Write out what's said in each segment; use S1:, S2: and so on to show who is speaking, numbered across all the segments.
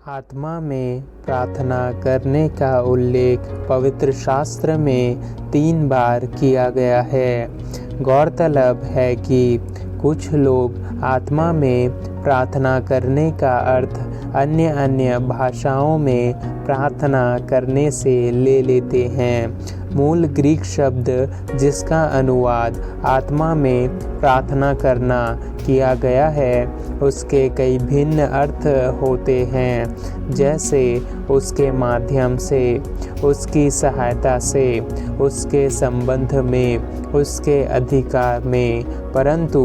S1: आत्मा में प्रार्थना करने का उल्लेख पवित्र शास्त्र में 3 बार किया गया है। गौरतलब है कि कुछ लोग आत्मा में प्रार्थना करने का अर्थ अन्य भाषाओं में प्रार्थना करने से ले लेते हैं। मूल ग्रीक शब्द जिसका अनुवाद आत्मा में प्रार्थना करना किया गया है, उसके कई भिन्न अर्थ होते हैं, जैसे उसके माध्यम से, उसकी सहायता से, उसके संबंध में, उसके अधिकार में। परंतु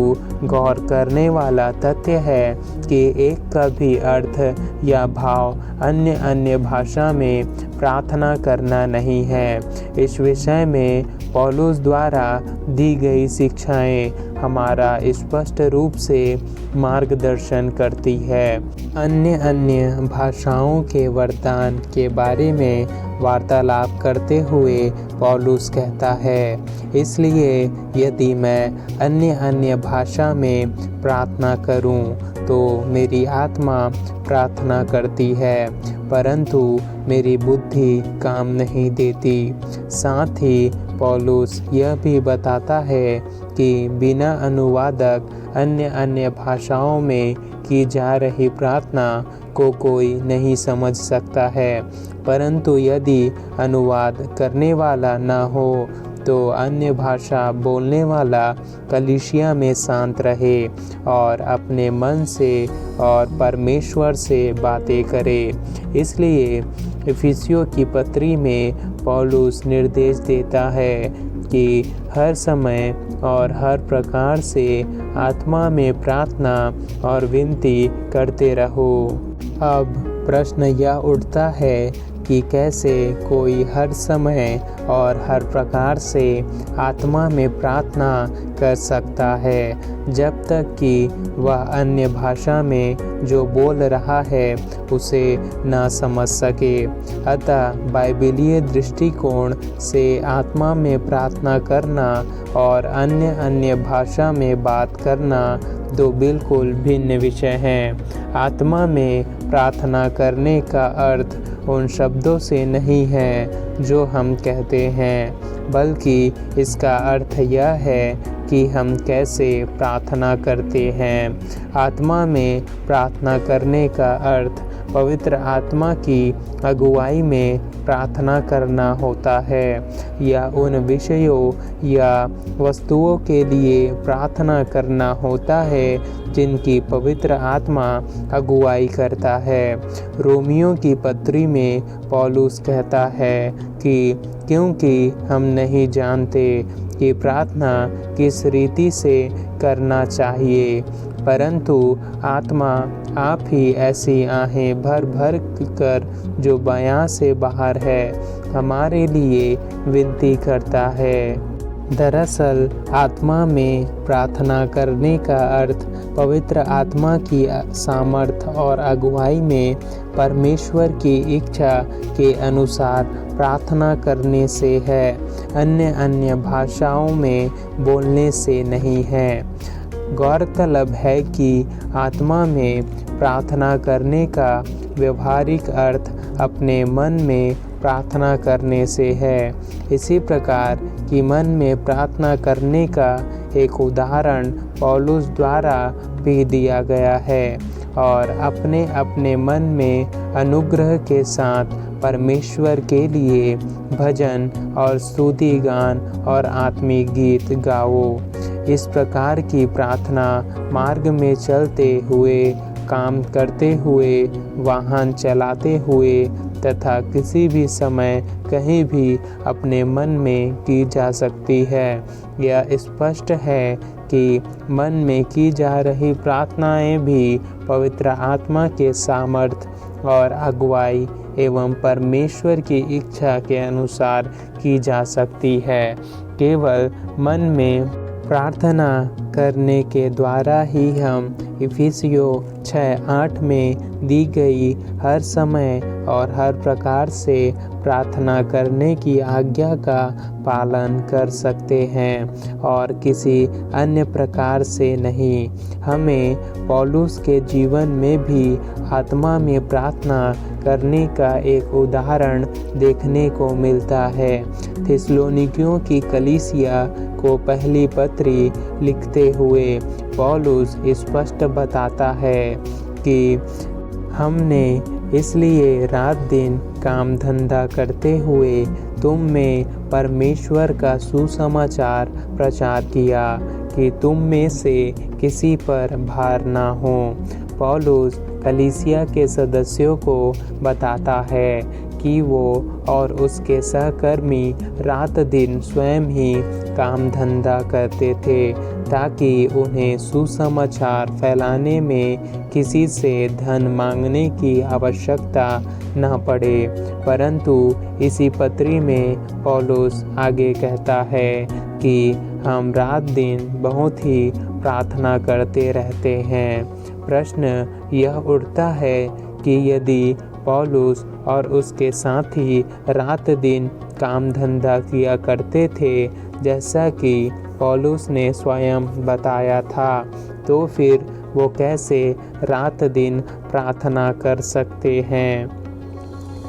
S1: गौर करने वाला तथ्य है कि एक का भी अर्थ या भाव अन्य भाषा में प्रार्थना करना नहीं है। इस विषय में पौलुस द्वारा दी गई शिक्षाएं हमारा स्पष्ट रूप से मार्गदर्शन करती है। अन्य भाषाओं के वरदान के बारे में वार्तालाप करते हुए पौलुस कहता है, इसलिए यदि मैं अन्य भाषा में प्रार्थना करूं, तो मेरी आत्मा प्रार्थना करती है, परंतु मेरी बुद्धि काम नहीं देती। साथ ही पौलुस यह भी बताता है कि बिना अनुवादक अन्य भाषाओं में की जा रही प्रार्थना को कोई नहीं समझ सकता है, परंतु यदि अनुवाद करने वाला न हो तो अन्य भाषा बोलने वाला कलीसिया में शांत रहे और अपने मन से और परमेश्वर से बातें करे। इसलिए इफिसियों की पत्री में पौलुस निर्देश देता है कि हर समय और हर प्रकार से आत्मा में प्रार्थना और विनती करते रहो। अब प्रश्न यह उठता है कि कैसे कोई हर समय और हर प्रकार से आत्मा में प्रार्थना कर सकता है, जब तक कि वह अन्य भाषा में जो बोल रहा है उसे ना समझ सके। अतः बाइबिलीय दृष्टिकोण से आत्मा में प्रार्थना करना और अन्य भाषा में बात करना दो बिल्कुल भिन्न विषय हैं। आत्मा में प्रार्थना करने का अर्थ उन शब्दों से नहीं है जो हम कहते हैं, बल्कि इसका अर्थ यह है कि हम कैसे प्रार्थना करते हैं। आत्मा में प्रार्थना करने का अर्थ पवित्र आत्मा की अगुवाई में प्रार्थना करना होता है, या उन विषयों या वस्तुओं के लिए प्रार्थना करना होता है जिनकी पवित्र आत्मा अगुवाई करता है। रोमियों की पत्री में पौलुस कहता है कि क्योंकि हम नहीं जानते कि प्रार्थना किस रीति से करना चाहिए, परंतु आत्मा आप ही ऐसी आहें भर भर कर जो बयां से बाहर है हमारे लिए विनती करता है। दरअसल आत्मा में प्रार्थना करने का अर्थ पवित्र आत्मा की सामर्थ और अगुवाई में परमेश्वर की इच्छा के अनुसार प्रार्थना करने से है, अन्य भाषाओं में बोलने से नहीं है। गौरतलब है कि आत्मा में प्रार्थना करने का व्यवहारिक अर्थ अपने मन में प्रार्थना करने से है। इसी प्रकार कि मन में प्रार्थना करने का एक उदाहरण पौलुस द्वारा भी दिया गया है, और अपने मन में अनुग्रह के साथ परमेश्वर के लिए भजन और स्तुति गान और आत्मिक गीत गाओ। इस प्रकार की प्रार्थना मार्ग में चलते हुए, काम करते हुए, वाहन चलाते हुए तथा किसी भी समय कहीं भी अपने मन में की जा सकती है। यह स्पष्ट है कि मन में की जा रही प्रार्थनाएं भी पवित्र आत्मा के सामर्थ और अगुवाई एवं परमेश्वर की इच्छा के अनुसार की जा सकती है। केवल मन में प्रार्थना करने के द्वारा ही हम इफिसियों 6:8 में दी गई हर समय और हर प्रकार से प्रार्थना करने की आज्ञा का पालन कर सकते हैं और किसी अन्य प्रकार से नहीं। हमें पौलुस के जीवन में भी आत्मा में प्रार्थना करने का एक उदाहरण देखने को मिलता है। थिस्सलुनीकियों की कलीसिया को पहली पत्री लिखते हुए पौलुस स्पष्ट बताता है कि हमने इसलिए रात दिन काम धंधा करते हुए तुम में परमेश्वर का सुसमाचार प्रचार किया कि तुम में से किसी पर भार ना हो। पौलुस कलीसिया के सदस्यों को बताता है कि वो और उसके सहकर्मी रात दिन स्वयं ही काम धंधा करते थे ताकि उन्हें सुसमाचार फैलाने में किसी से धन मांगने की आवश्यकता न पड़े। परंतु इसी पत्री में पौलुस आगे कहता है कि हम रात दिन बहुत ही प्रार्थना करते रहते हैं। प्रश्न यह उठता है कि यदि पौलुस और उसके साथी रात दिन काम धंधा किया करते थे जैसा कि पौलुस ने स्वयं बताया था, तो फिर वो कैसे रात दिन प्रार्थना कर सकते हैं?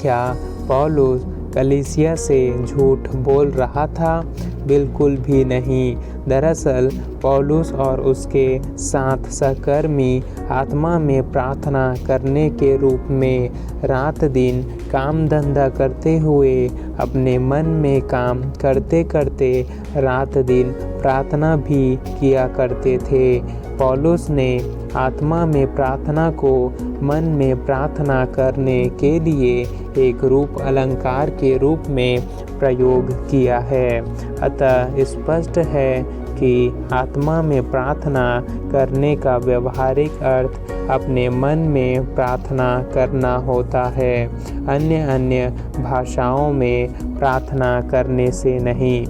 S1: क्या पौलुस कलीसिया से झूठ बोल रहा था? बिल्कुल भी नहीं। दरअसल पौलुस और उसके साथ सहकर्मी आत्मा में प्रार्थना करने के रूप में रात दिन काम धंधा करते हुए अपने मन में काम करते करते रात दिन प्रार्थना भी किया करते थे। पौलुस ने आत्मा में प्रार्थना को मन में प्रार्थना करने के लिए एक रूप अलंकार के रूप में प्रयोग किया है। अतः स्पष्ट है कि आत्मा में प्रार्थना करने का व्यावहारिक अर्थ अपने मन में प्रार्थना करना होता है, अन्य भाषाओं में प्रार्थना करने से नहीं।